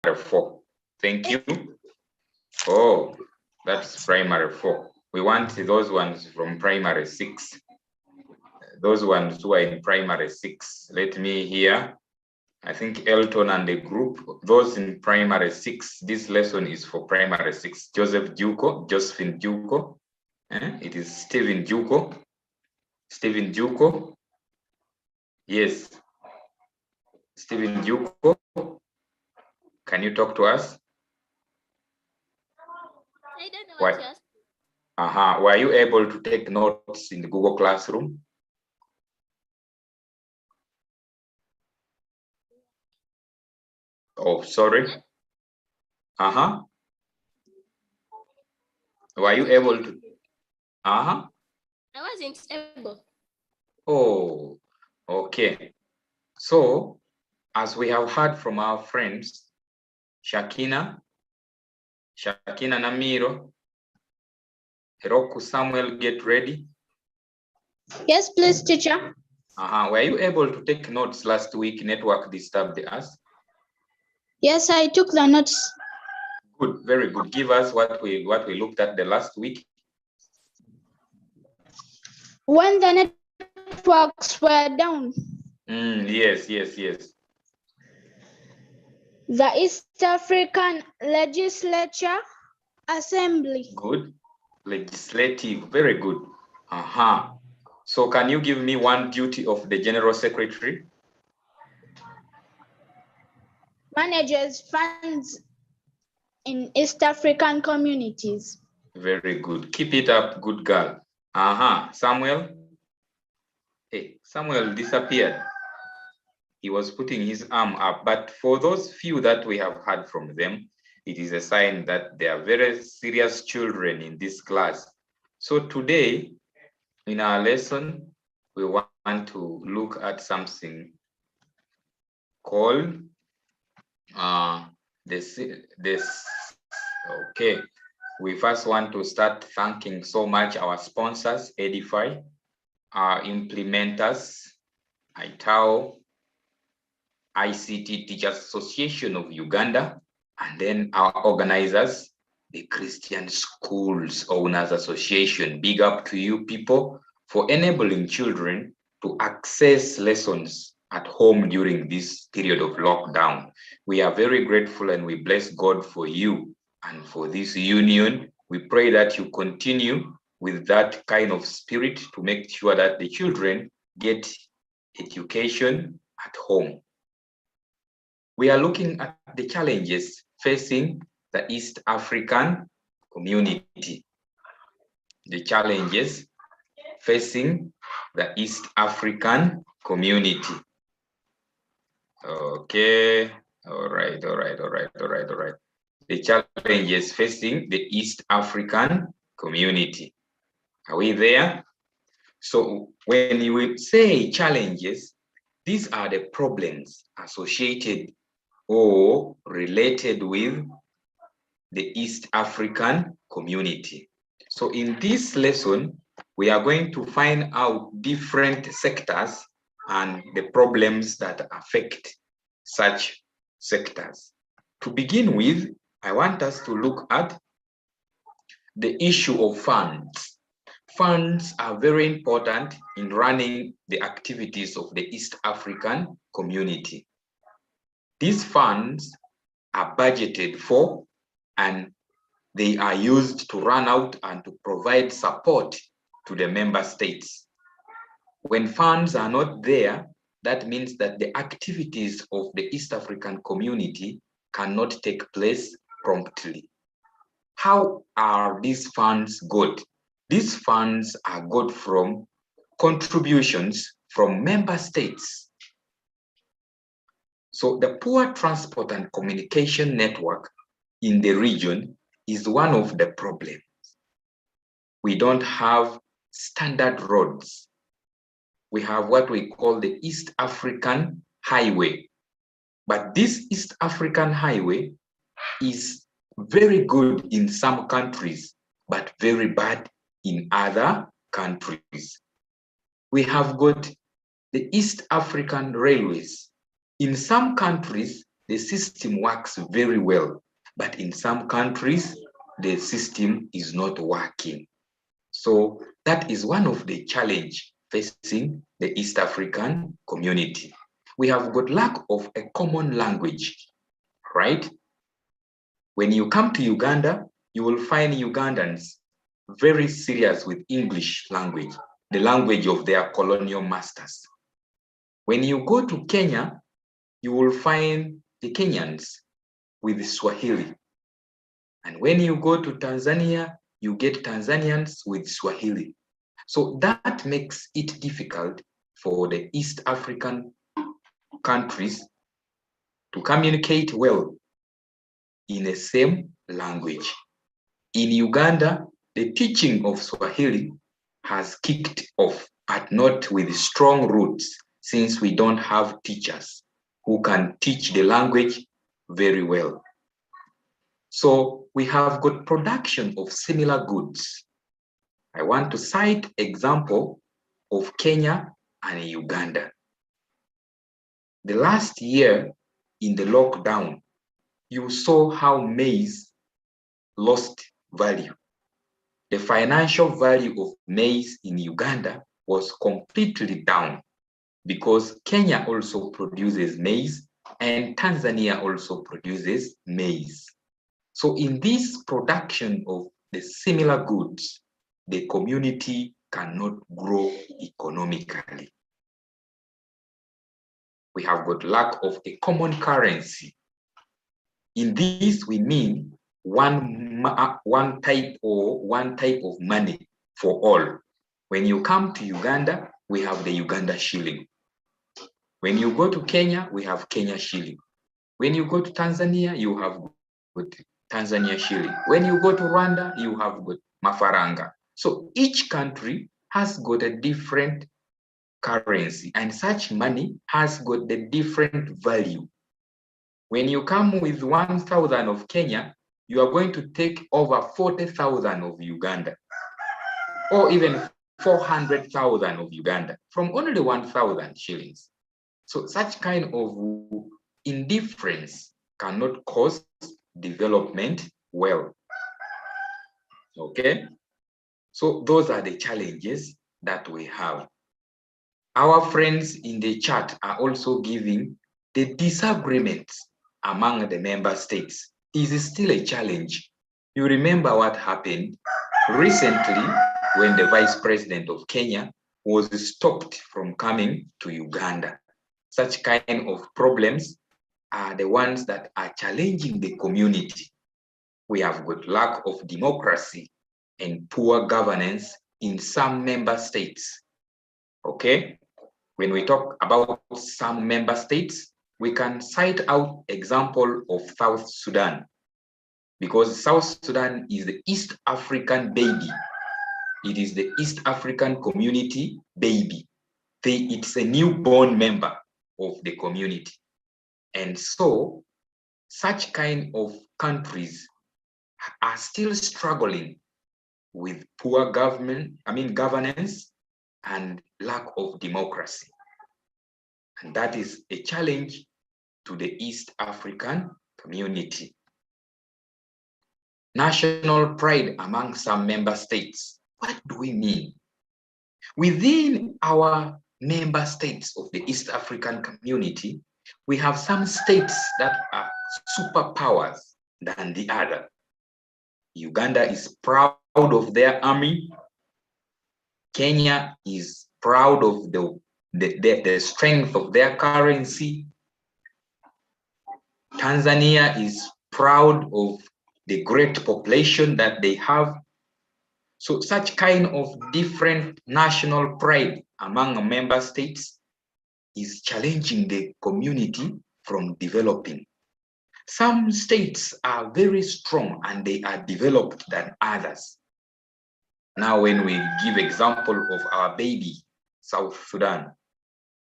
primary 4. Thank you. Oh, that's primary 4. We want those ones from primary 6. Those ones who are in primary 6. Let me hear. I think Elton and the group, those in primary 6, this lesson is for primary 6. Josephine Duco. It is Stephen Duco. Stephen Duco. Yes. Stephen Duco. Can you talk to us? I don't know what you asked. Were you able to take notes in the Google Classroom? Oh, sorry. Were you able to? I wasn't able. Oh, okay. So, as we have heard from our friends, Shakina Namiro, Hiroku Samuel, get ready. Yes, please, teacher. Were you able to take notes last week? Network disturbed us. Yes, I took the notes. Good, very good. Give us what we looked at the last week. When the networks were down. Yes. The East African Legislature Assembly. Good. Legislative, very good. So can you give me one duty of the General Secretary? Manages funds in East African communities. Very good. Keep it up, good girl. Samuel? Hey, Samuel disappeared. He was putting his arm up, but for those few that we have heard from them, it is a sign that they are very serious children in this class. So today, in our lesson, we want to look at something called okay. We first want to start thanking so much our sponsors, Edify, our implementers, ITAO, ICT Teachers Association of Uganda, and then our organizers, the Christian Schools Owners Association. Big up to you people for enabling children to access lessons at home during this period of lockdown. We are very grateful and we bless God for you and for this union. We pray that you continue with that kind of spirit to make sure that the children get education at home. We are looking at the challenges facing the East African community. The challenges facing the East African community. Okay, all right. The challenges facing the East African community. Are we there? So when you say challenges, these are the problems associated or related with the East African community. So in this lesson, we are going to find out different sectors and the problems that affect such sectors. To begin with, I want us to look at the issue of funds. Funds are very important in running the activities of the East African community. These funds are budgeted for and they are used to run out and to provide support to the member states. When funds are not there, that means that the activities of the East African community cannot take place promptly. How are these funds got? These funds are got from contributions from member states. So the poor transport and communication network in the region is one of the problems. We don't have standard roads. We have what we call the East African Highway. But this East African Highway is very good in some countries, but very bad in other countries. We have got the East African Railways. In some countries, the system works very well, but in some countries, the system is not working. So that is one of the challenge facing the East African community. We have got lack of a common language, right? When you come to Uganda, you will find Ugandans very serious with English language, the language of their colonial masters. When you go to Kenya, you will find the Kenyans with Swahili. And when you go to Tanzania, you get Tanzanians with Swahili. So that makes it difficult for the East African countries to communicate well in the same language. In Uganda, the teaching of Swahili has kicked off, but not with strong roots, since we don't have teachers who can teach the language very well. So we have got production of similar goods. I want to cite example of Kenya and Uganda. The last year in the lockdown, you saw how maize lost value. The financial value of maize in Uganda was completely down because Kenya also produces maize and Tanzania also produces maize. So in this production of the similar goods, the community cannot grow economically. We have got lack of a common currency. In this, we mean one type of money for all. When you come to Uganda, we have the Uganda shilling. When you go to Kenya, we have Kenya shilling. When you go to Tanzania, you have got Tanzania shilling. When you go to Rwanda, you have got mafaranga. So each country has got a different currency, and such money has got the different value. When you come with 1,000 of Kenya, you are going to take over 40,000 of Uganda, or even 400,000 of Uganda from only 1,000 shillings. So such kind of indifference cannot cause development well. Okay? So those are the challenges that we have. Our friends in the chat are also giving the disagreements among the member states is still a challenge. You remember what happened recently when the Vice President of Kenya was stopped from coming to Uganda. Such kind of problems are the ones that are challenging the community. We have got lack of democracy and poor governance in some member states. Okay? When we talk about some member states, we can cite out example of South Sudan, because South Sudan is the East African baby. It is the East African community baby. It's a newborn member of the community. And so such kind of countries are still struggling with poor governance and lack of democracy. And that is a challenge to the East African community. National pride among some member states. What do we mean? Within our member states of the East African community, we have some states that are superpowers than the other. Uganda is proud of their army. Kenya is proud of the strength of their currency. Tanzania is proud of the great population that they have. So such kind of different national pride among member states is challenging the community from developing. Some states are very strong and they are developed than others. Now, when we give example of our baby, South Sudan,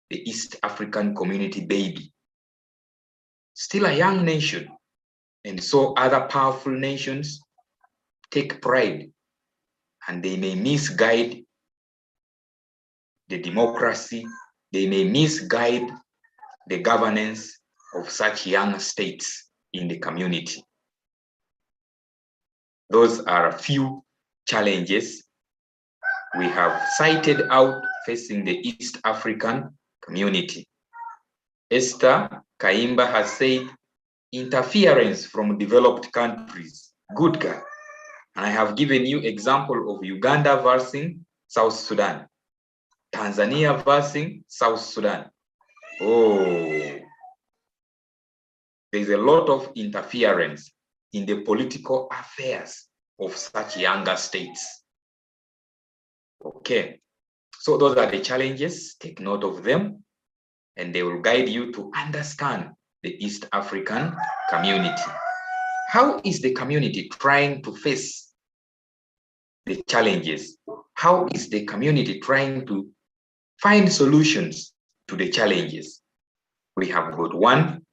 the East African community baby, still a young nation. And so other powerful nations take pride and they may misguide the democracy, they may misguide the governance, of such young states in the community. Those are a few challenges we have cited out facing the East African community. Esther Kaimba has said, interference from developed countries, good girl. And I have given you example of Uganda versus South Sudan, Tanzania versus South Sudan. Oh, there's a lot of interference in the political affairs of such younger states. Okay, so those are the challenges, take note of them, and they will guide you to understand the East African community. How is the community trying to face the challenges? How is the community trying to find solutions to the challenges? We have got one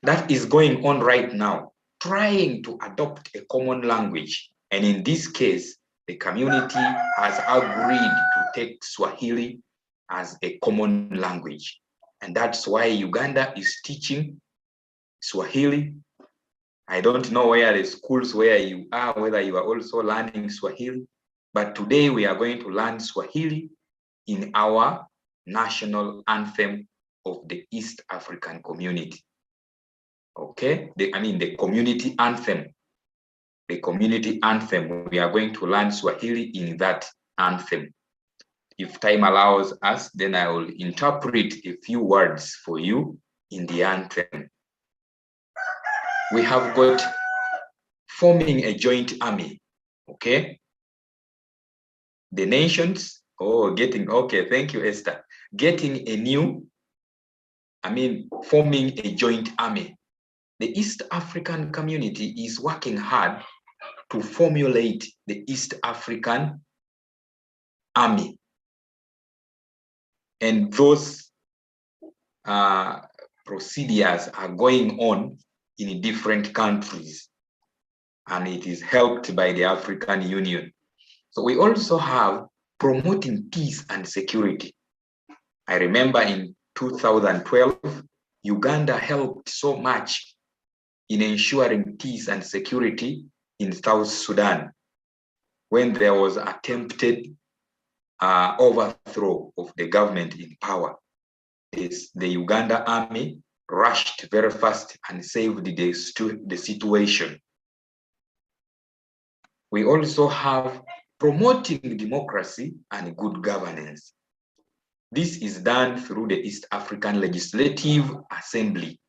that is going on right now, trying to adopt a common language. And in this case, the community has agreed to take Swahili as a common language. And that's why Uganda is teaching Swahili. I don't know where the schools where you are, whether you are also learning Swahili, but today we are going to learn Swahili in our national anthem of the East African community. Okay, the community anthem. The community anthem, we are going to learn Swahili in that anthem. If time allows us, then I will interpret a few words for you in the anthem. We have got forming a joint army, okay? The nations, okay, thank you, Esther. Forming a joint army. The East African community is working hard to formulate the East African army. And those procedures are going on in different countries, and it is helped by the African Union. So we also have promoting peace and security. I remember in 2012, Uganda helped so much in ensuring peace and security in South Sudan when there was attempted overthrow of the government in power. The Uganda army rushed very fast and saved the situation. We also have promoting democracy and good governance. This is done through the East African Legislative Assembly,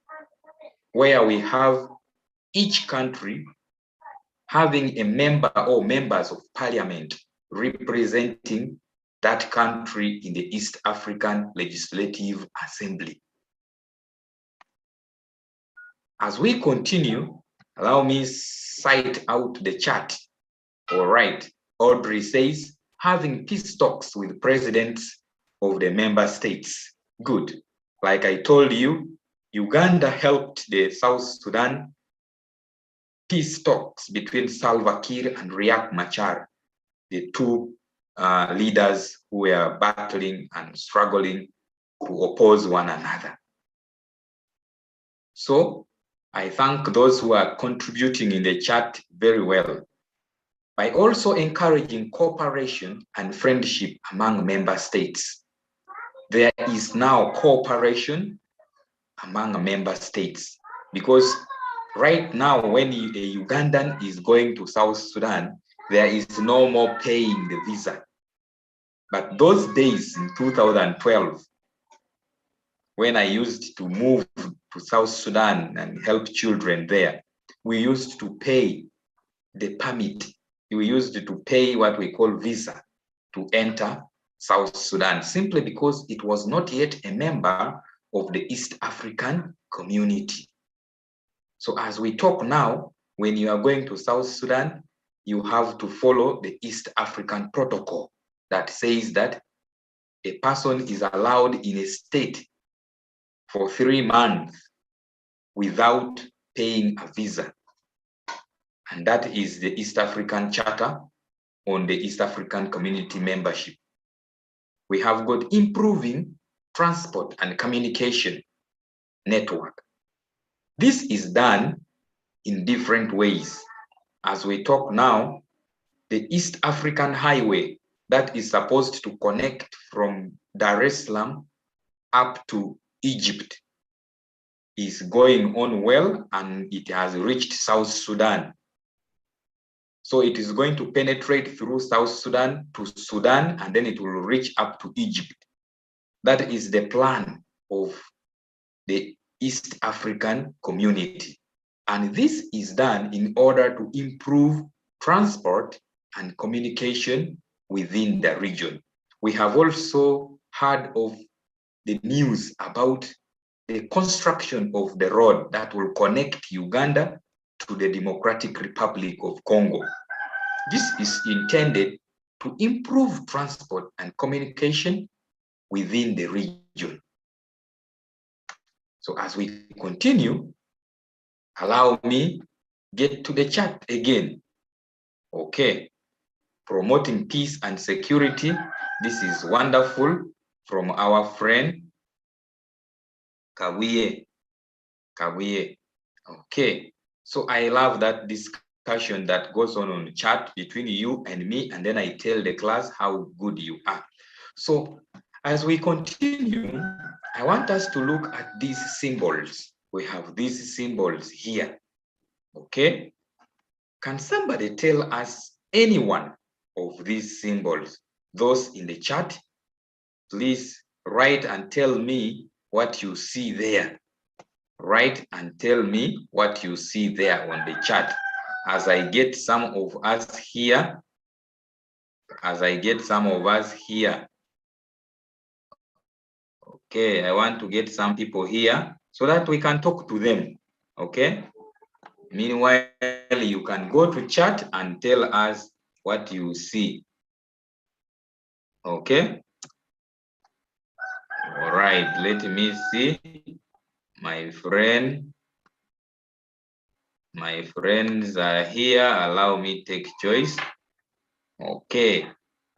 where we have each country having a member or members of parliament representing that country in the East African Legislative Assembly. As we continue, allow me cite out the chat. All right, Audrey says, having peace talks with presidents of the member states. Good. Like I told you, Uganda helped the South Sudan peace talks between Salva Kiir and Riek Machar, the two leaders who were battling and struggling to oppose one another. So I thank those who are contributing in the chat very well by also encouraging cooperation and friendship among member states. There is now cooperation among member states, because right now when a Ugandan is going to South Sudan, there is no more paying the visa. But those days in 2012, when I used to move to South Sudan and help children there, we used to pay the permit. We used to pay what we call visa to enter South Sudan, simply because it was not yet a member of the East African community. So as we talk now, when you are going to South Sudan, you have to follow the East African protocol that says that a person is allowed in a state for 3 months without paying a visa. And that is the East African Charter on the East African Community membership. We have got improving transport and communication. network. This is done in different ways. As we talk now, the East African Highway that is supposed to connect from Dar es Salaam up to Egypt is going on well, and it has reached South Sudan. So it is going to penetrate through South Sudan to Sudan, and then it will reach up to Egypt. That is the plan of the East African community. And this is done in order to improve transport and communication within the region. We have also heard of the news about the construction of the road that will connect Uganda to the Democratic Republic of Congo. This is intended to improve transport and communication within the region. So as we continue, allow me get to the chat again. Okay, promoting peace and security. This is wonderful from our friend Kawiye. Okay, so I love that discussion that goes on the chat between you and me, and then I tell the class how good you are. So as we continue, I want us to look at these symbols. We have these symbols here. Okay, can somebody tell us any one of these symbols? Those in the chat, please write and tell me what you see there. Write and tell me what you see there on the chat. As I get some of us here, okay, I want to get some people here so that we can talk to them, okay? Meanwhile, you can go to chat and tell us what you see, okay? All right, let me see. My friends are here. Allow me take choice. Okay,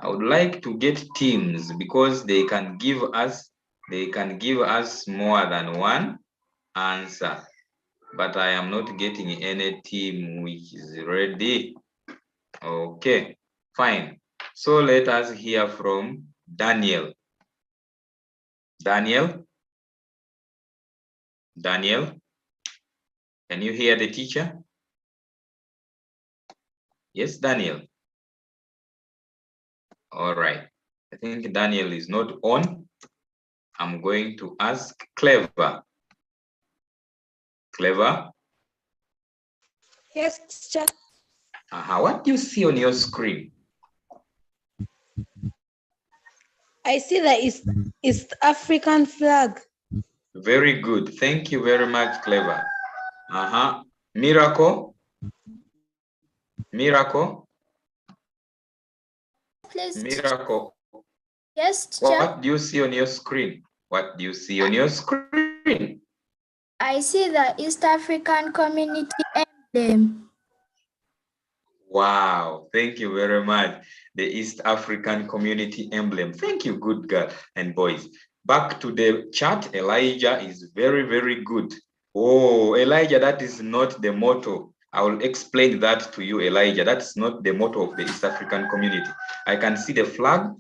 I would like to get teams because they can give us more than one answer, but I am not getting any team which is ready. Okay, fine. So let us hear from Daniel. Daniel, can you hear the teacher? Yes, Daniel. All right. I think Daniel is not on. I'm going to ask Clever. Clever? Yes, teacher. What do you see on your screen? I see the East African flag. Very good. Thank you very much, Clever. Miracle? Miracle? Please. Miracle. Yes, teacher. What do you see on your screen? What do you see on your screen? I see the East African community emblem. Wow, thank you very much. The East African community emblem. Thank you, good girl and boys. Back to the chat, Elijah is very, very good. Oh, Elijah, that is not the motto. I will explain that to you, Elijah. That's not the motto of the East African community. I can see the flag.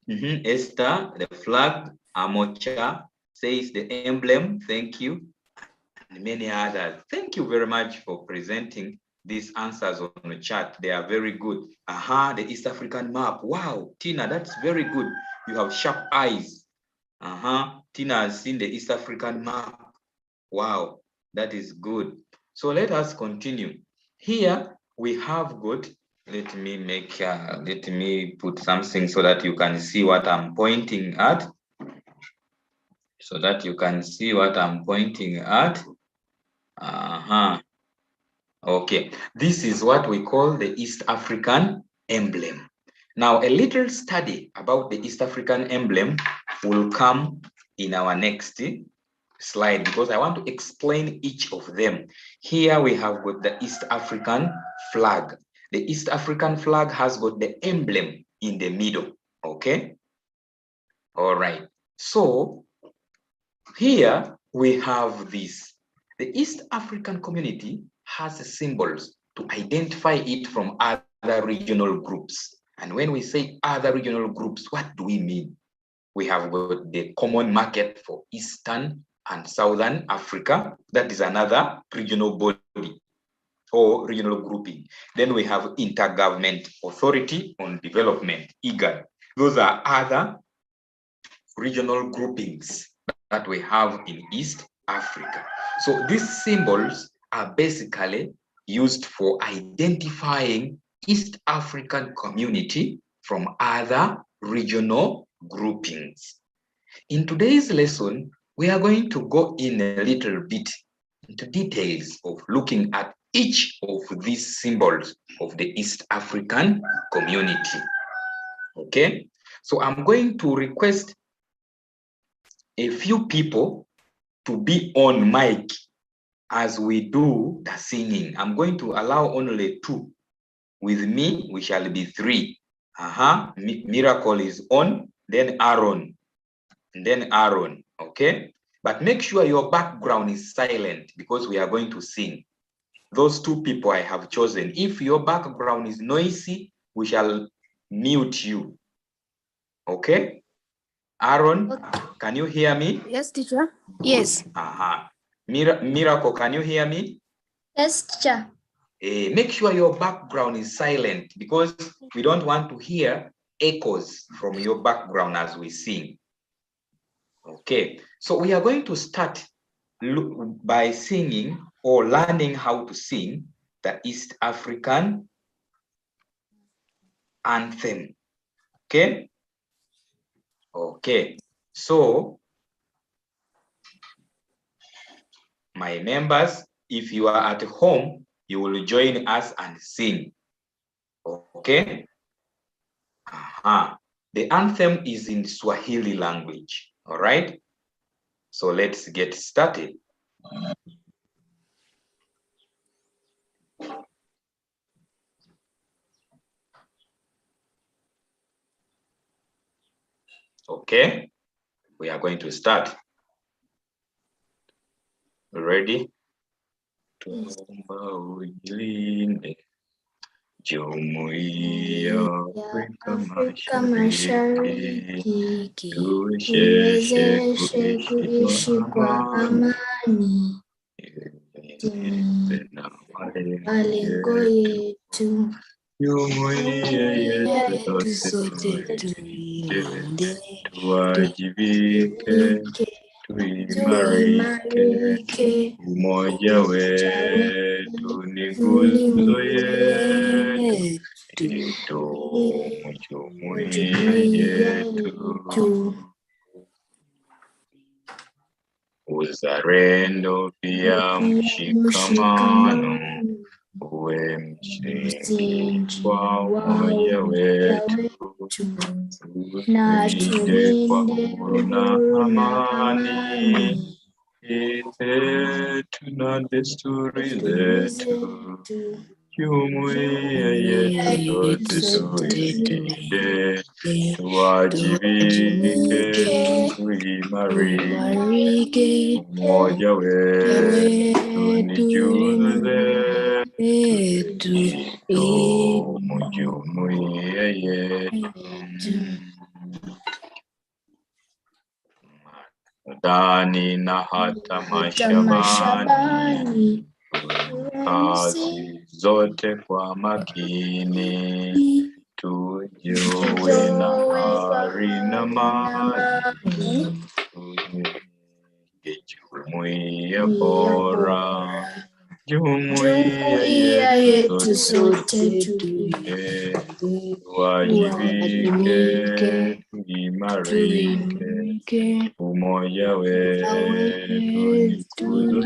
Esther, the flag. Amocha says the emblem. Thank you. And many others. Thank you very much for presenting these answers on the chat. They are very good. The East African map. Wow, Tina, that's very good. You have sharp eyes. Tina has seen the East African map. Wow, that is good. So let us continue. Here we have got, let me put something so that you can see what I'm pointing at. Okay, this is what we call the East African emblem. Now, a little study about the East African emblem will come in our next slide because I want to explain each of them. Here we have got the East African flag. The East African flag has got the emblem in the middle, okay? All right, so here we have this. The East African community has symbols to identify it from other regional groups. And when we say other regional groups, what do we mean? We have got the common market for Eastern and Southern Africa. That is another regional body or regional grouping. Then we have Intergovernment Authority on Development, IGAD. Those are other regional groupings that we have in East Africa. So these symbols are basically used for identifying East African community from other regional groupings. In today's lesson, we are going to go in a little bit into details of looking at each of these symbols of the East African community. Okay, so I'm going to request a few people to be on mic as we do the singing. I'm going to allow only 2. With me, we shall be 3. Miracle is on, then Aaron, and then Aaron, okay? But make sure your background is silent because we are going to sing. Those 2 people I have chosen. If your background is noisy, we shall mute you, okay? Aaron, can you hear me? Yes, teacher. Yes. Miracle, can you hear me? Yes, teacher. Make sure your background is silent because we don't want to hear echoes from your background as we sing. Okay, so we are going to start by singing or learning how to sing the East African anthem. Okay? Okay, so my members, if you are at home, you will join us and sing. Okay? The anthem is in Swahili language. All right? So let's get started. Okay? We are going to start. Ready? Jumuiya Afrika Mashariki tuwezeshe kuishi kwa amani, malengo yetu. Jumuiya yetu sote tuwajibike, tuimarike, umoja wetu ni nguzo yetu, jumuiya yetu. Uzalendo pia mshikamano uwe msingi kwa umoja wetu, tulinde kwa uhuru na amani, tuna desturi zetu, jumuiya yetu sote tulinde, tuwajibike, tuimarike, umoja wetu ni juzo zetu, jumuiya yetu. Ndani na hata mashabani, kazi zote kwa makini, tujue na hari na mali, jumuiya bora, jumuiya yetu sote tulinde, tuwajibike, tuimarike, umoja wetu ni nguzo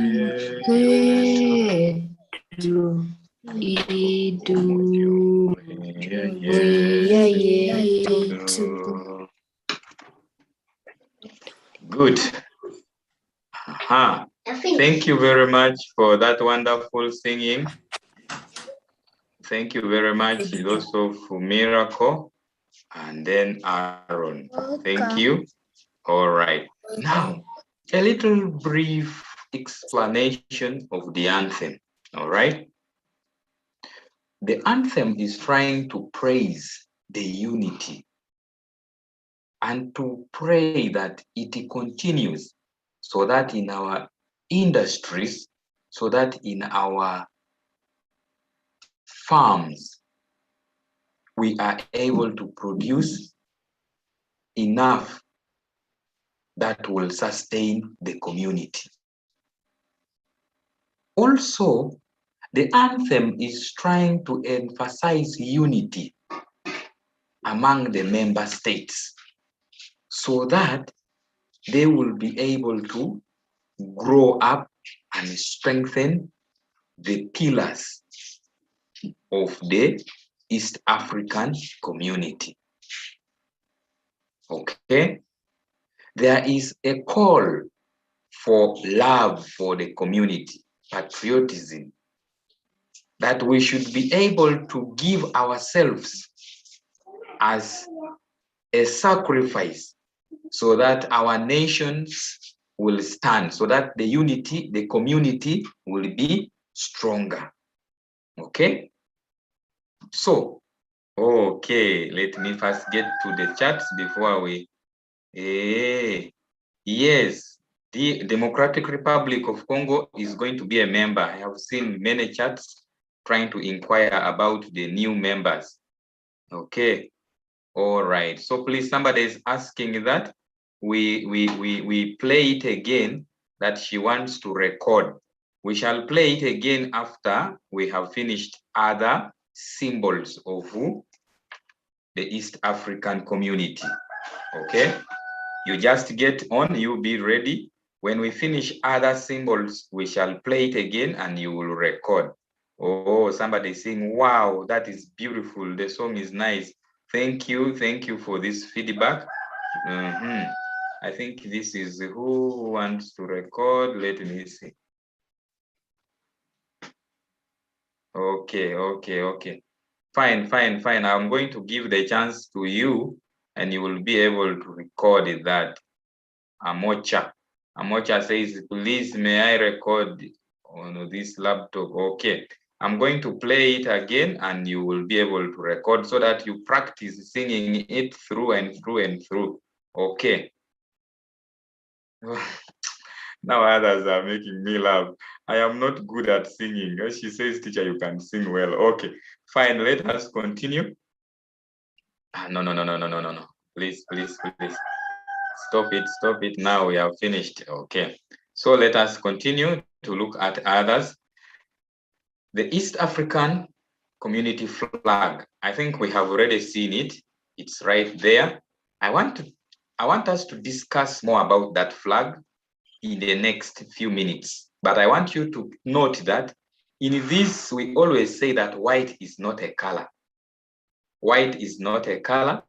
yetu, jumuiya yetu. Good. Thank you very much for that wonderful singing. Thank you very much also for Miracle and then Aaron. Thank you. All right. Now, a little brief explanation of the anthem, all right? The anthem is trying to praise the unity and to pray that it continues, so that in our industries, so that in our farms, we are able to produce enough that will sustain the community. Also, the anthem is trying to emphasize unity among the member states, so that they will be able to grow up and strengthen the pillars of the East African community. Okay? There is a call for love for the community, patriotism, that we should be able to give ourselves as a sacrifice, so that our nations will stand, so that the unity, the community will be stronger. Okay? So, okay, let me first get to the charts before we... yes, the Democratic Republic of Congo is going to be a member. I have seen many chats trying to inquire about the new members. Okay, all right. So please, somebody is asking that we play it again, that she wants to record. We shall play it again after we have finished other symbols of the East African community. Okay, you just get on, you be ready. When we finish other symbols, we shall play it again and you will record. Oh, somebody saying, wow, that is beautiful. The song is nice. Thank you for this feedback. I think this is who wants to record. Let me see. Okay. Fine. I'm going to give the chance to you, and you will be able to record that. Amocha says, please, may I record on this laptop? Okay. I'm going to play it again, and you will be able to record, so that you practice singing it through and through. Okay. Now others are making me laugh. I am not good at singing. She says, teacher, you can sing well. Okay, fine. Let us continue. No. Please. Stop it. Now we have finished. Okay. So let us continue to look at others. The East African community flag. I think we have already seen it. It's right there. I want us to discuss more about that flag in the next few minutes. But I want you to note that in this, we always say that white is not a color. White is not a color,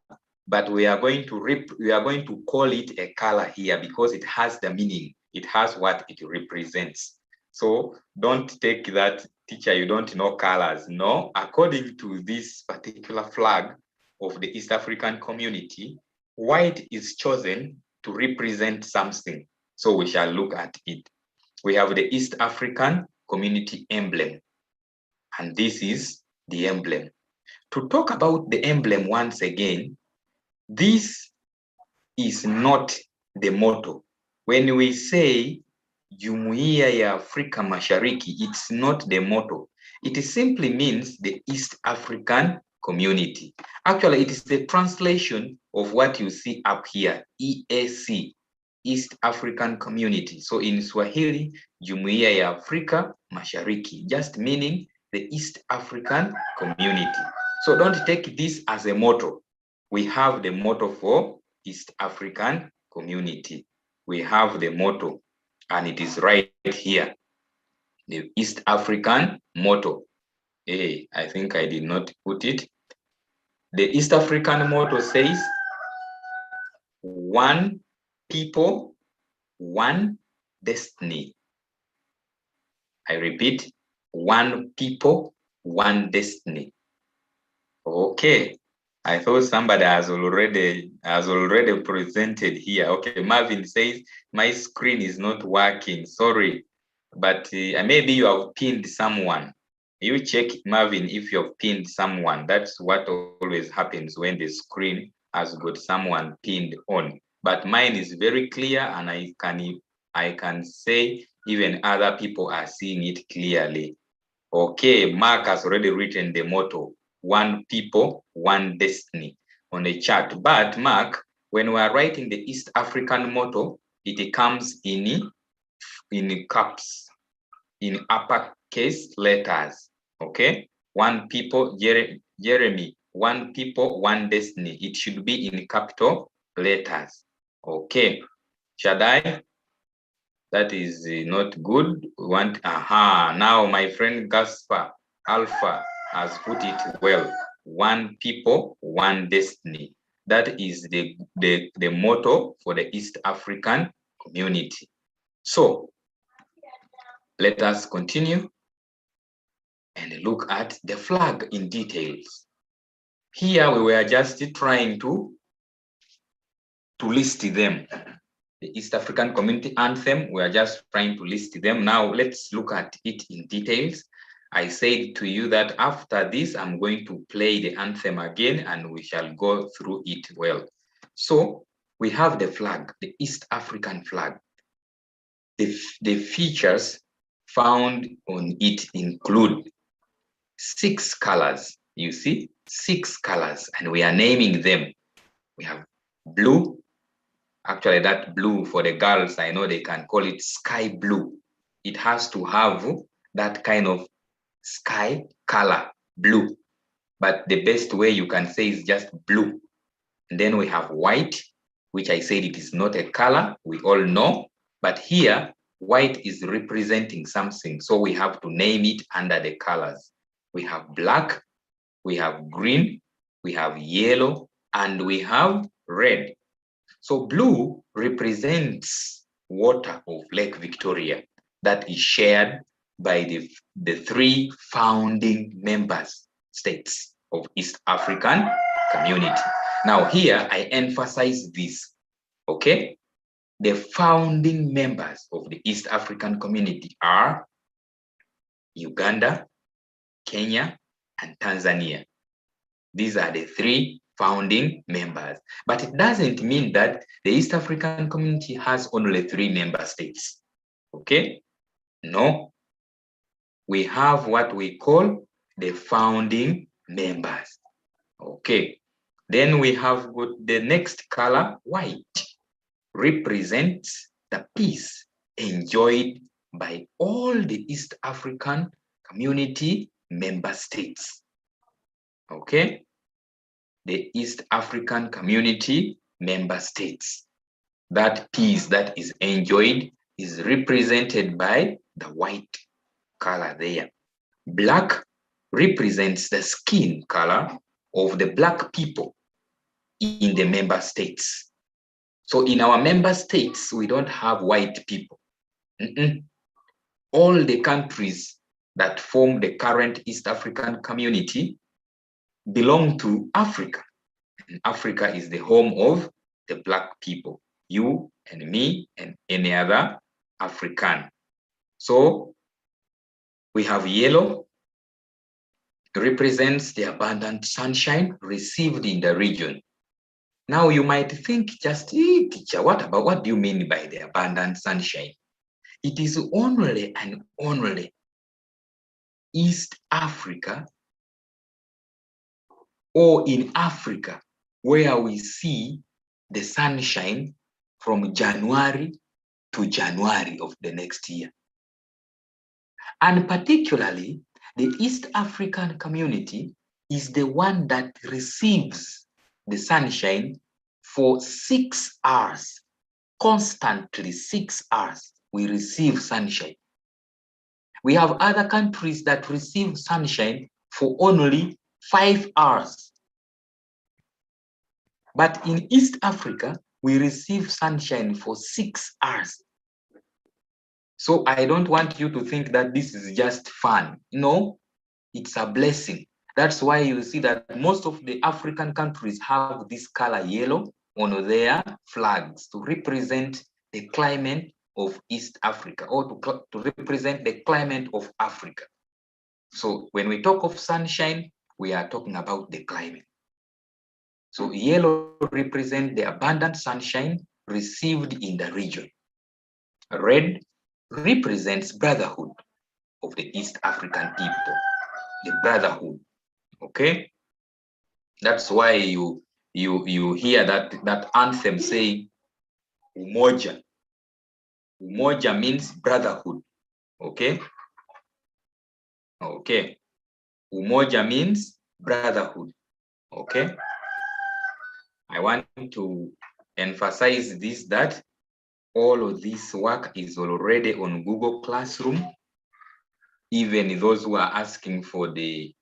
but we are going to call it a color here, because it has the meaning. It has what it represents. So don't take that, teacher, you don't know colors. No, according to this particular flag of the East African community, white is chosen to represent something. So we shall look at it. We have the East African community emblem, and this is the emblem. To talk about the emblem once again, this is not the motto. When we say Jumuiya ya Afrika Mashariki, it's not the motto. It simply means the East African community. Actually, it is the translation of what you see up here, EAC, East African Community. So in Swahili, Jumuiya ya Afrika Mashariki, just meaning the East African community. So don't take this as a motto. We have the motto for East African community. We have the motto, and it is right here, the East African motto. Hey, I think I did not put it. The East African motto says, one people, one destiny. I repeat, one people, one destiny. Okay. I thought somebody has already presented here. Okay, Marvin says my screen is not working. Sorry, but maybe you have pinned someone. You check, Marvin, if you have pinned someone. That's what always happens when the screen has got someone pinned on. But mine is very clear, and I can say even other people are seeing it clearly. Okay, Mark has already written the motto, one people, one destiny, on the chart. But Mark, when we are writing the East African motto, it comes in caps, in uppercase letters. Okay, one people, Jeremy, one people, one destiny. It should be in capital letters. Okay, Shaddai, that is not good. We want, now my friend Gaspar Alpha has put it well. One people, one destiny. That is the motto for the East African community. So let us continue and look at the flag in details. Here we were just trying to list them. The East African Community Anthem, we are just trying to list them. Now let's look at it in details. I said to you that after this, I'm going to play the anthem again and we shall go through it well. So we have the flag, the East African flag. The features found on it include 6 colors. You see, 6 colors, and we are naming them. We have blue. Actually, that blue for the girls, I know they can call it sky blue. It has to have that kind of sky color, blue. But the best way you can say is just blue. And then we have white, which I said it is not a color, we all know. But here, white is representing something. So we have to name it under the colors. We have black, we have green, we have yellow, and we have red. So blue represents water of Lake Victoria that is shared by the 3 founding members states of East African Community. Now here I emphasize this, okay? The founding members of the East African Community are Uganda, Kenya, and Tanzania. These are the 3 founding members. But it doesn't mean that the East African Community has only 3 member states. Okay? No. We have what we call the founding members. Okay. Then we have got the next color, white, represents the peace enjoyed by all the East African Community member states. Okay? The East African Community member states. That peace that is enjoyed is represented by the white color there. Black represents the skin color of the black people in the member states. So in our member states, we don't have white people. All the countries that form the current East African Community belong to Africa. And Africa is the home of the black people, you and me and any other African. So we have yellow, represents the abundant sunshine received in the region. Now you might think just, teacher, what do you mean by the abundant sunshine? It is only and only East Africa or in Africa where we see the sunshine from January to January of the next year. And particularly, the East African Community is the one that receives the sunshine for 6 hours, constantly 6 hours, we receive sunshine. We have other countries that receive sunshine for only 5 hours. But in East Africa, we receive sunshine for 6 hours. So I don't want you to think that this is just fun. No, it's a blessing. That's why you see that most of the African countries have this color yellow on their flags to represent the climate of East Africa, or to represent the climate of Africa. So when we talk of sunshine, we are talking about the climate. So yellow represents the abundant sunshine received in the region. Red represents brotherhood of the East African people, the brotherhood. Okay, that's why you hear that anthem saying umoja. Umoja means brotherhood. Okay, okay. Umoja means brotherhood. Okay, I want to emphasize this, that all of this work is already on Google Classroom. Even those who are asking for the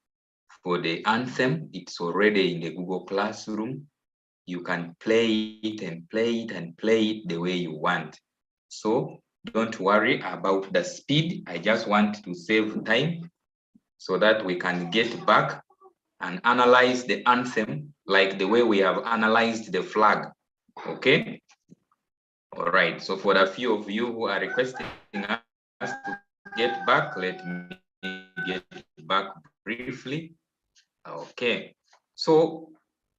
anthem, it's already in the Google Classroom. You can play it and play it and play it the way you want. So don't worry about the speed. I just want to save time so that we can get back and analyze the anthem like the way we have analyzed the flag. Okay? All right. So for the few of you who are requesting us to get back, let me get back briefly. Okay. So,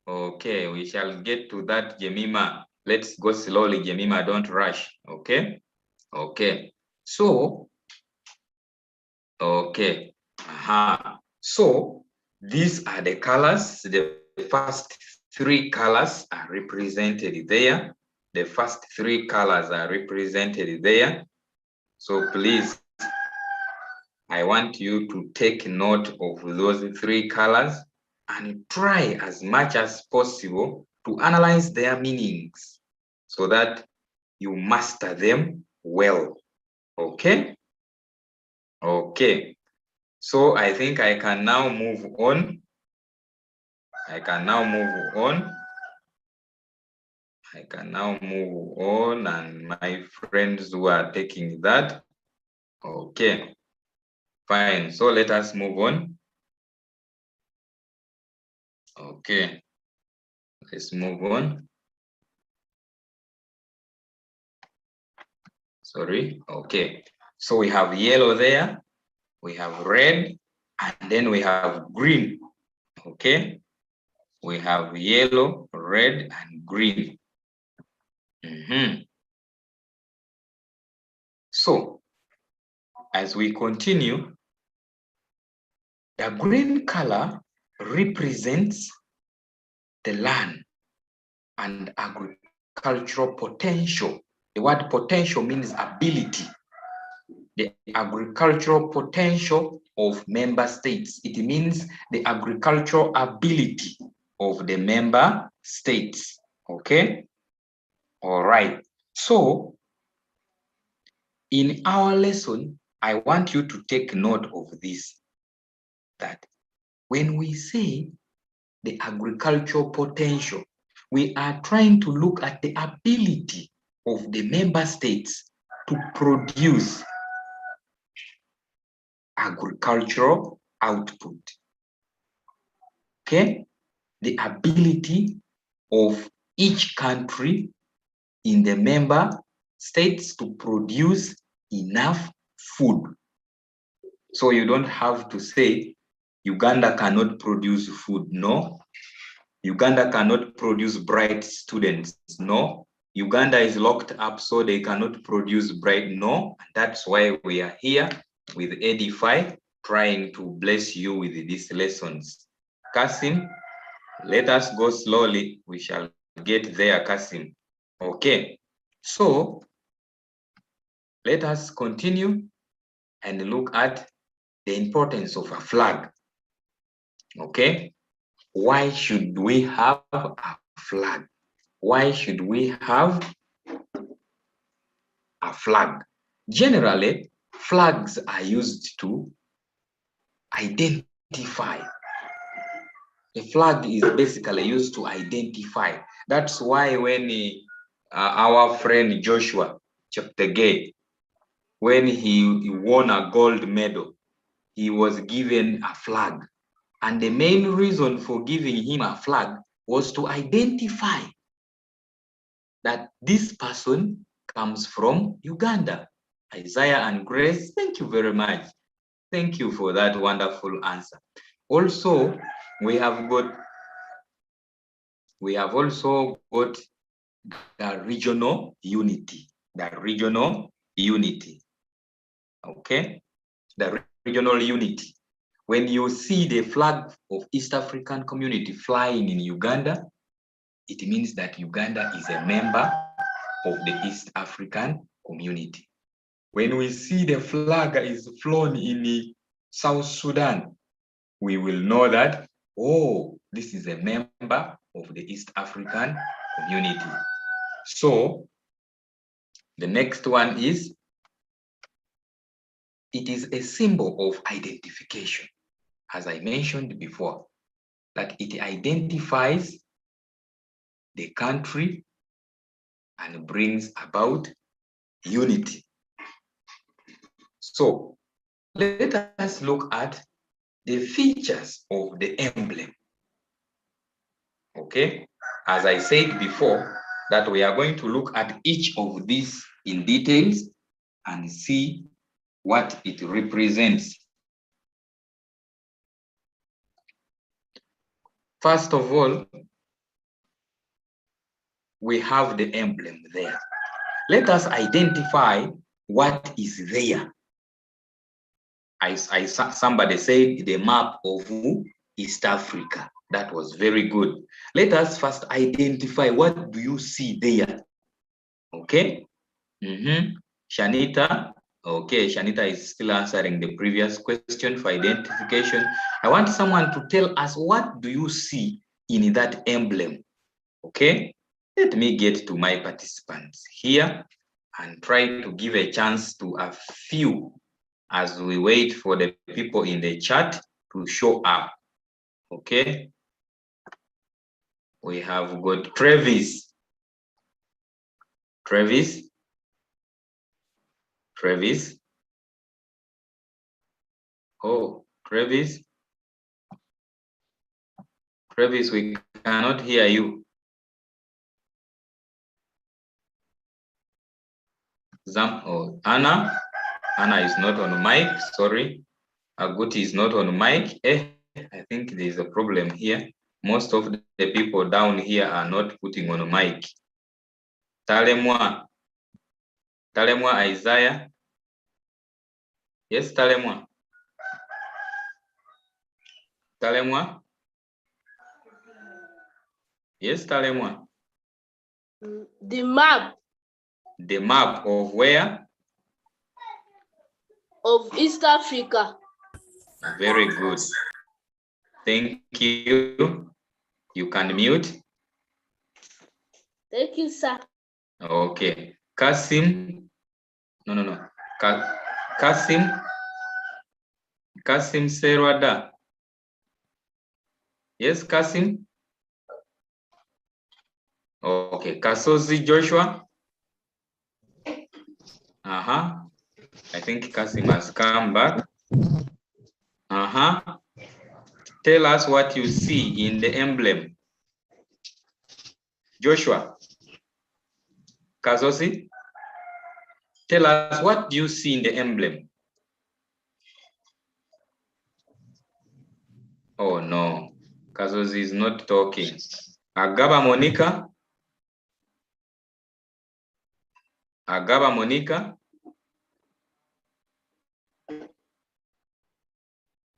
okay, we shall get to that, Jemima. Let's go slowly, Jemima. Don't rush. Okay. Okay. So, okay. So these are the colors. The first three colors are represented there. The first three colors are represented there. So please, I want you to take note of those three colors and try as much as possible to analyze their meanings so that you master them well. Okay? Okay. So I think I can now move on. I can now move on, and my friends who are taking that. Okay, fine. So let us move on. Okay, let's move on. Sorry. Okay, so we have yellow there, we have red, and then we have green. Okay, we have yellow, red, and green. So as we continue, the green color represents the land and agricultural potential. The word potential means ability. The agricultural potential of member states. It means the agricultural ability of the member states. Okay? All right. So, in our lesson, I want you to take note of this, that when we say the agricultural potential, we are trying to look at the ability of the member states to produce agricultural output. Okay? The ability of each country in the member states to produce enough food. So you don't have to say Uganda cannot produce food. No. Uganda cannot produce bright students. No. Uganda is locked up, so they cannot produce bright. No. That's why we are here with Edify, trying to bless you with these lessons. Kasim, let us go slowly. We shall get there, Kasim. Okay. So let us continue and look at the importance of a flag. Okay. Why should we have a flag? Why should we have a flag? Generally, flags are used to identify. The flag is basically used to identify. That's why when our friend Joshua Cheptegei, when he won a gold medal, he was given a flag. And the main reason for giving him a flag was to identify that this person comes from Uganda. Isaiah and Grace, thank you very much. Thank you for that wonderful answer. Also, we have also got the regional unity. Okay, the regional unity. When you see the flag of East African Community flying in Uganda, it means that Uganda is a member of the East African Community. When we see the flag is flown in South Sudan, we will know that, oh, this is a member of the East African Community. So the next one is, it is a symbol of identification. As I mentioned before, that it identifies the country and brings about unity. So let us look at the features of the emblem. Okay, as I said before, that we are going to look at each of these in details and see what it represents. First of all, we have the emblem there. Let us identify what is there. Somebody said the map of East Africa. That was very good. Let us first identify, what do you see there? Okay. Shanita. Okay, Shanita is still answering the previous question for identification. I want someone to tell us, what do you see in that emblem? Okay, let me get to my participants here and try to give a chance to a few as we wait for the people in the chat to show up. Okay, we have got Travis. Oh, Travis, we cannot hear you. Anna is not on mic, sorry. Aguti is not on mic. I think there's a problem here. Most of the people down here are not putting on mic. Talemwa Isaiah. Yes, Talemwa. Yes, Talemwa. The map. The map of where? Of East Africa. Very good. Thank you. You can mute. Thank you, sir. Okay. Kasim. No. Kasim Serwada. Yes, Kasim. Okay. Kasozi Joshua. I think Kasim has come back. Tell us what you see in the emblem. Joshua. Kazosi. Tell us, what do you see in the emblem? Oh no, Kazosi is not talking. Agaba Monica.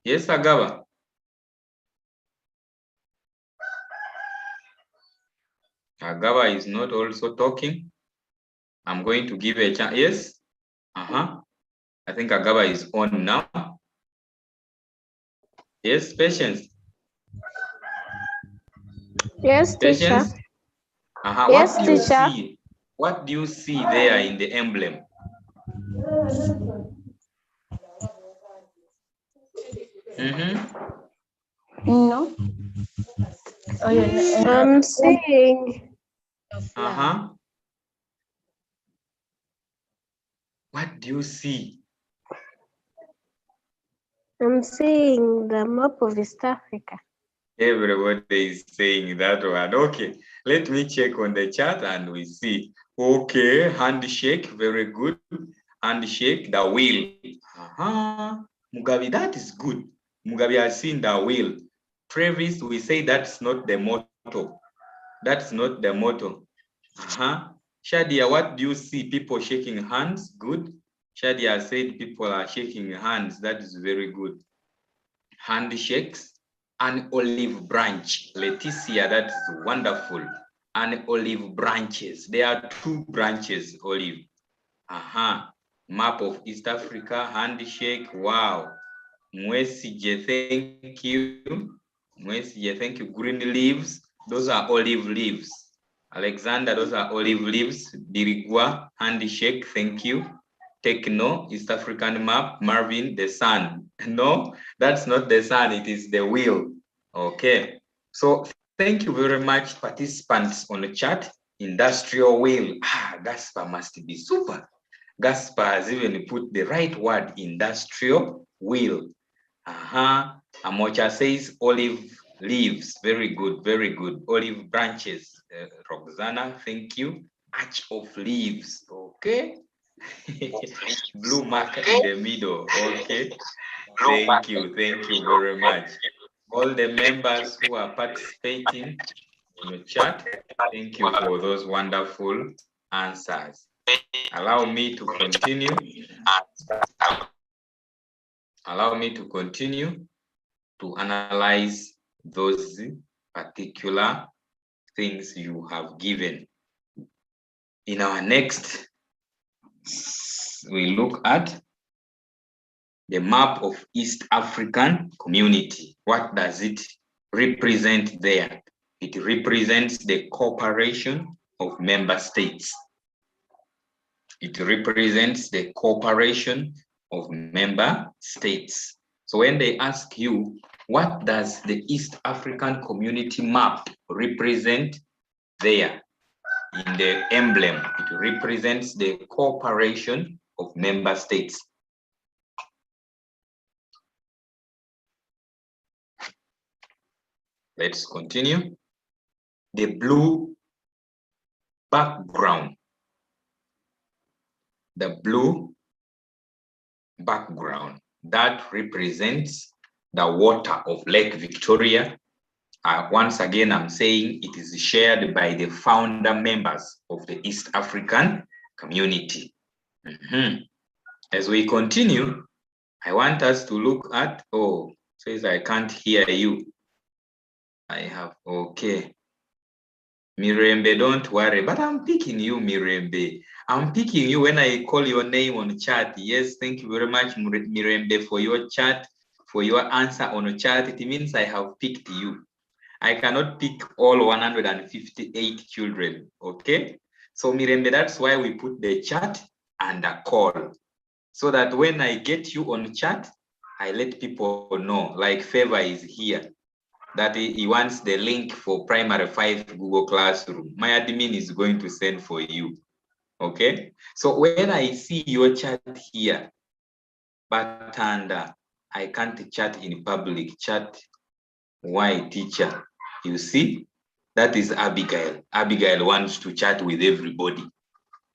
Yes, Agaba. Agaba is not also talking. I'm going to give a chance. Yes. I think Agaba is on now. Yes, Patience. Yes, teacher. Patience. Yes, What do you teacher. see? What do you see there in the emblem? No. I'm seeing. What do you see? I'm seeing the map of East Africa. Everybody is saying that one. Okay, let me check on the chat and we see. Okay, handshake, very good. Handshake, the wheel. Mugabe, that is good. Mugabe has seen the wheel. Travis, we say that's not the motto. That's not the motto. Shadia, what do you see? People shaking hands? Good. Shadia said people are shaking hands. That is very good. Handshakes. An olive branch. Leticia, that is wonderful. An olive branches. There are 2 branches, olive. Map of East Africa, handshake. Wow. Mwesije, thank you. Mwesije, thank you. Green leaves. Those are olive leaves. Alexander, those are olive leaves. Dirigwa, handshake, thank you. Techno, East African map. Marvin, the sun. No, that's not the sun, it is the wheel. Okay, so thank you very much, participants on the chat. Industrial wheel. Gaspar must be super. Gaspar has even put the right word, industrial wheel. Amocha says olive leaves. Very good, very good. Olive branches. Roxana, thank you. Arch of leaves. Okay. Blue mark in the middle. Okay. Thank you very much. All the members who are participating in the chat, thank you for those wonderful answers. Allow me to continue. Allow me to continue to analyze those particular things you have given. In our next, we look at the map of East African community. What does it represent there? It represents the cooperation of member states. It represents the cooperation of member states. So when they ask you, what does the East African community map represent there? In the emblem, it represents the cooperation of member states. Let's continue. The blue background. The blue background that represents the water of Lake Victoria. Once again, I'm saying it is shared by the founder members of the East African community. As we continue, I want us to look at, says I can't hear you. I have, okay. Mirembe, don't worry, but I'm picking you, Mirembe. I'm picking you when I call your name on chat. Yes, thank you very much, Mirembe, for your chat, for your answer on chat. It means I have picked you. I cannot pick all 158 children, okay? So Mirembe, that's why we put the chat and a call. So that when I get you on chat, I let people know, like Favor is here, that he wants the link for primary 5 Google Classroom. My admin is going to send for you, okay? So when I see your chat here, but I can't chat in public, chat, why teacher? You see, that is Abigail. Abigail wants to chat with everybody.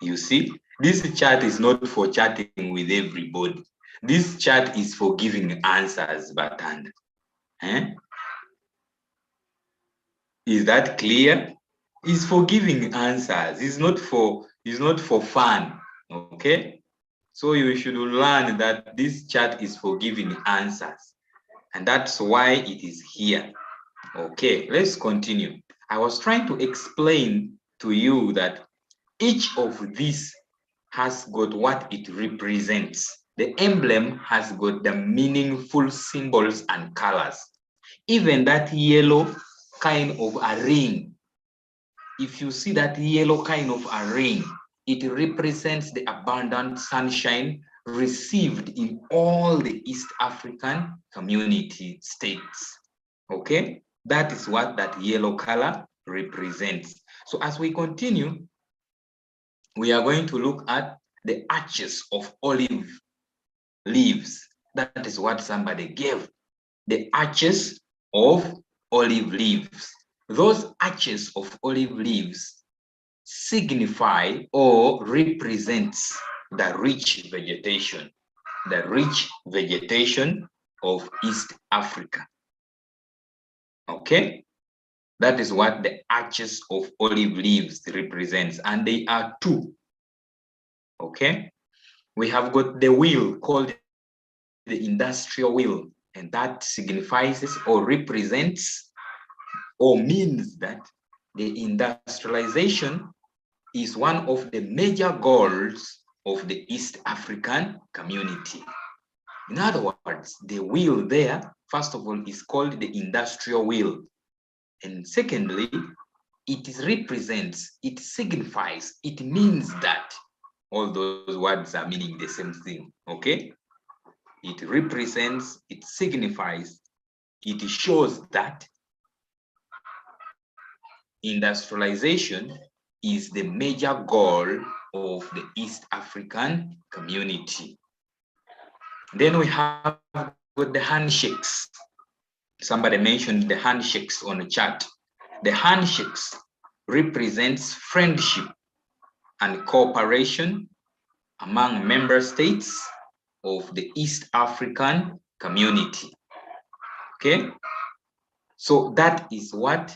You see, this chat is not for chatting with everybody. This chat is for giving answers, Batanda. Is that clear? It's for giving answers. It's not for fun. Okay? So you should learn that this chat is for giving answers. And that's why it is here. Okay, let's continue. I was trying to explain to you that each of these has got what it represents. The emblem has got the meaningful symbols and colors. Even that yellow kind of a ring, if you see that yellow kind of a ring, it represents the abundant sunshine received in all the East African community states. Okay, that is what that yellow color represents. So as we continue, we are going to look at the arches of olive leaves That is what somebody gave. The arches of olive leaves. Those arches of olive leaves signify or represents the rich vegetation of East Africa. Okay, that is what the arches of olive leaves represents, and they are two. Okay, we have got the wheel called the industrial wheel, and that signifies or represents or means that the industrialization is one of the major goals of the East African community. In other words, the wheel there, first of all, is called the industrial wheel. And secondly, it represents, it signifies, it means that all those words are meaning the same thing, okay? It represents, it signifies, it shows that industrialization is the major goal of the East African community. Then we have got the handshakes. Somebody mentioned the handshakes on the chart. The handshakes represents friendship and cooperation among member states of the East African community. Okay, so that is what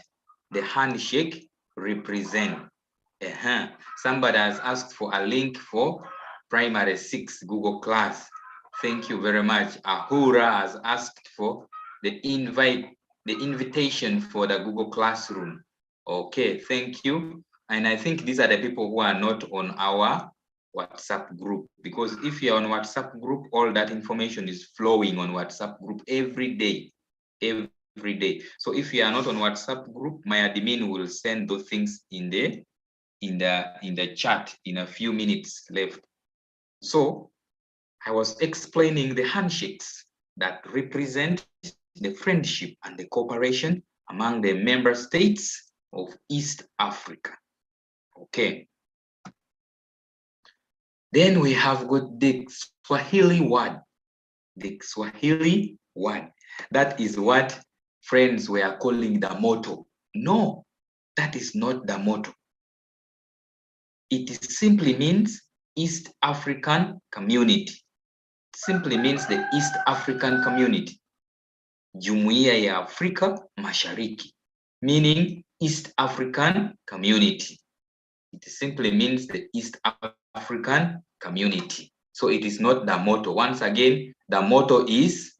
the handshake represents. Somebody has asked for a link for primary 6 Google class. Thank you very much. Ahura has asked for the invitation for the Google Classroom. Okay, thank you. And I think these are the people who are not on our WhatsApp group, because if you're on WhatsApp group, all that information is flowing on WhatsApp group every day. So if you are not on WhatsApp group, my admin will send those things in the chat in a few minutes left. So I was explaining the handshakes that represent the friendship and the cooperation among the member states of East Africa. Okay. Then we have got the Swahili word. The Swahili word. That is what friends were calling the motto. No, that is not the motto. It simply means East African community. It simply means the East African community. Jumuiya ya Afrika Mashariki, meaning East African community. It simply means the East African community. So it is not the motto. Once again, the motto is,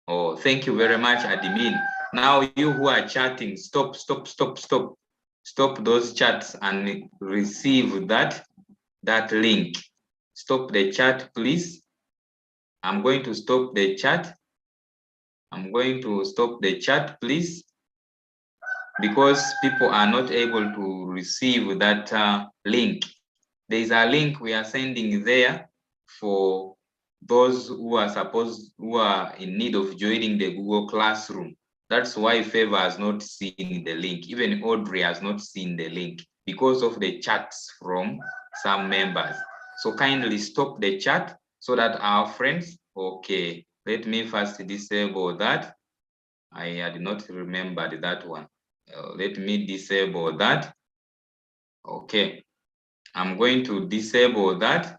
oh, thank you very much, admin. Now you who are chatting, stop those chats and receive that link. Stop the chat, please. I'm going to stop the chat. I'm going to stop the chat, please, because people are not able to receive that link. There is a link we are sending there for those who are in need of joining the Google Classroom. That's why Favor has not seen the link. Even Audrey has not seen the link because of the chats from some members. So kindly stop the chat so that our friends, okay, let me first disable that. I had not remembered that one. Let me disable that. Okay, I'm going to disable that.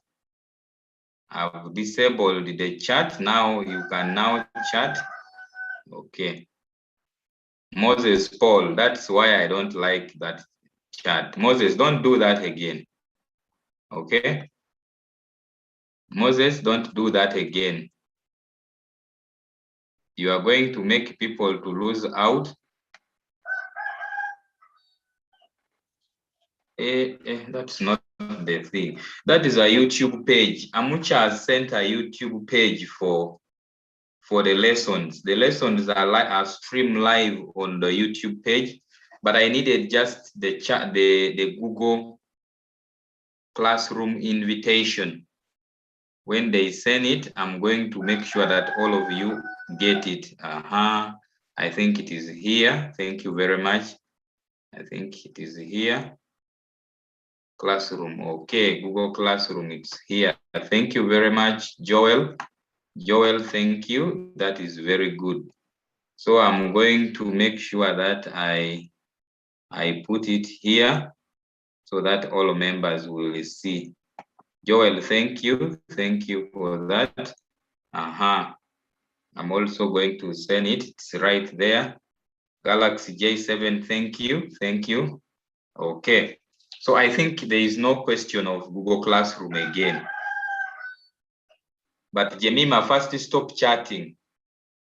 I've disabled the chat. Now you can now chat. Okay. Moses Paul, that's why I don't like that chat. Moses, don't do that again. Okay? Moses, don't do that again. You are going to make people to lose out. That's not the thing. That is a YouTube page. Amucha has sent a YouTube page for the lessons. The lessons are streamed live on the YouTube page, but I needed just the chat, the Google Classroom invitation. When they send it, I'm going to make sure that all of you get it. I think it is here. Thank you very much. I think it is here. Classroom. Okay, Google Classroom, it's here. Thank you very much, Joel. Joel, thank you. That is very good. So I'm going to make sure that I put it here so that all members will see. Joel, thank you. Thank you for that. I'm also going to send it. It's right there. Galaxy J7, thank you. Thank you. Okay. So I think there is no question of Google Classroom again. But Jemima, first stop chatting.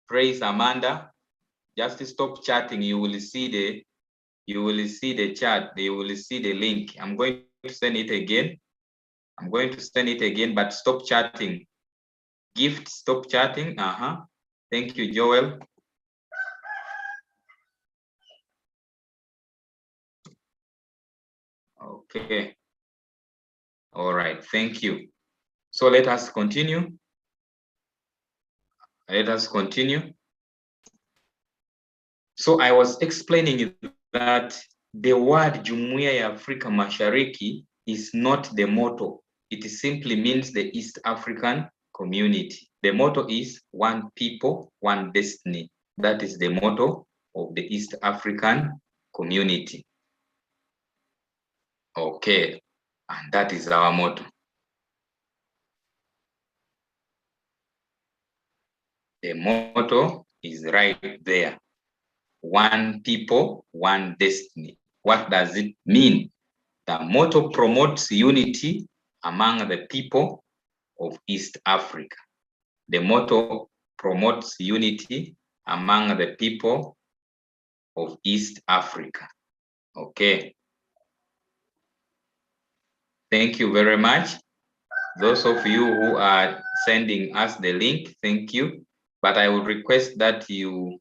Praise Amanda. Just stop chatting. You will see the chat. You will see the link. I'm going to send it again. I'm going to send it again, but stop chatting. Gift, stop chatting. Thank you, Joel. Okay. All right. Thank you. So let us continue. Let us continue. So I was explaining that the word Jumuiya ya Afrika Mashariki is not the motto. It simply means the East African community. The motto is one people, one destiny. That is the motto of the East African community. Okay, and that is our motto. The motto is right there. One people, one destiny. What does it mean? The motto promotes unity among the people of East Africa. The motto promotes unity among the people of East Africa. Okay. Thank you very much. Those of you who are sending us the link, thank you. But I would request that you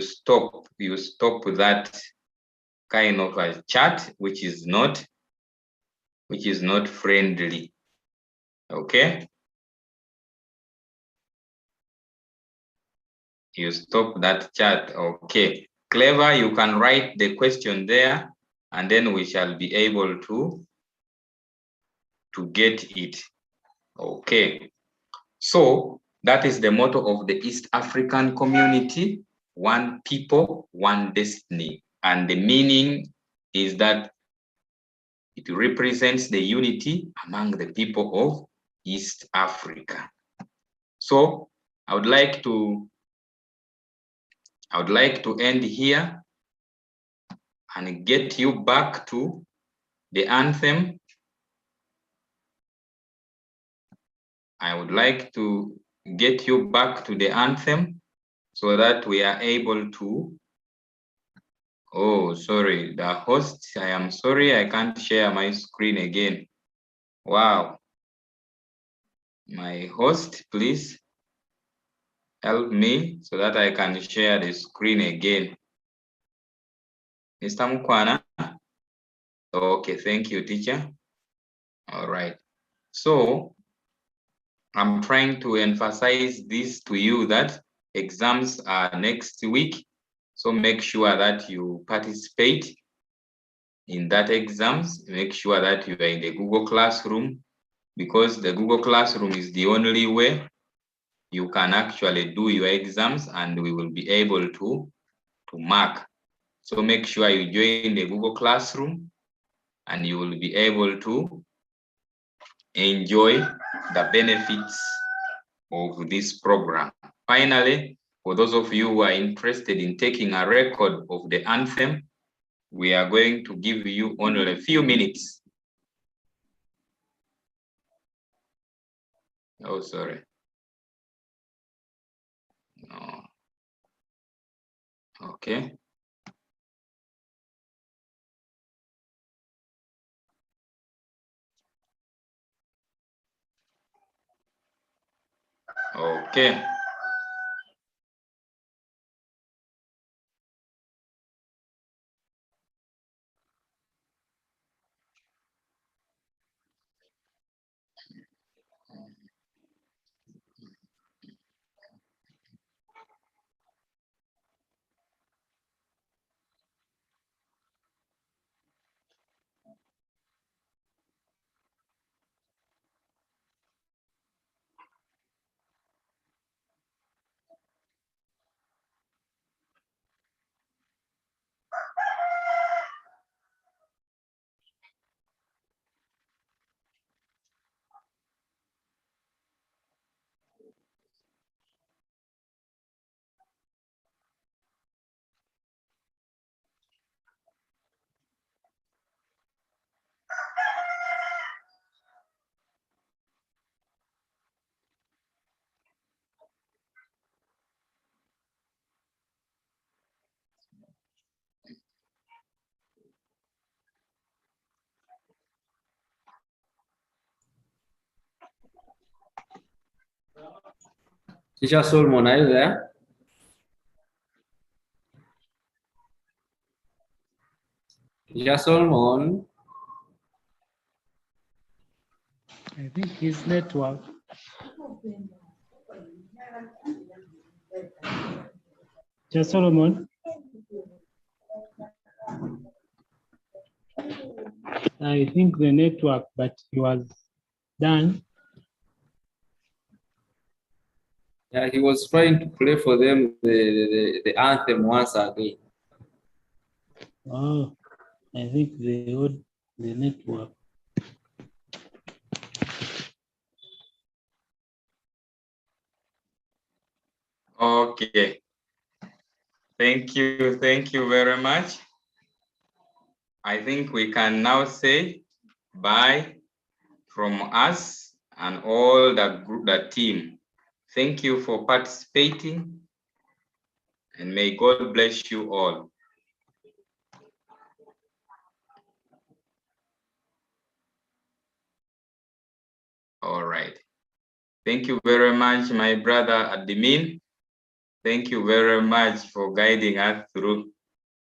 stop that kind of a chat which is not friendly. Okay? You stop that chat. Okay. Clever, you can write the question there and then we shall be able to get it. Okay. So that is the motto of the East African community, one people, one destiny. And the meaning is that it represents the unity among the people of East Africa. So I would like to end here and get you back to the anthem. I would like to get you back to the anthem so that we are able to. Oh, sorry, the host, I am sorry, I can't share my screen again. Wow. My host, please help me so that I can share the screen again. Mr. Mukwana? Okay, thank you, teacher. All right. So I'm trying to emphasize this to you that exams are next week. So make sure that you participate in that exams. Make sure that you are in the Google Classroom, because the Google Classroom is the only way you can actually do your exams and we will be able to mark. So make sure you join the Google Classroom and you will be able to enjoy the benefits of this program. Finally, for those of you who are interested in taking a record of the anthem, we are going to give you only a few minutes. Oh, sorry. No. Okay. Okay. Teacher Solomon, are you there? Teacher Solomon. I think his network. Just Solomon. I think the network, but he was done. Yeah, he was trying to play for them the anthem once again. Oh, I think the network. Okay. Thank you very much. I think we can now say bye from us and all the team. Thank you for participating, and may God bless you all. All right. Thank you very much, my brother Admin. Thank you very much for guiding us through.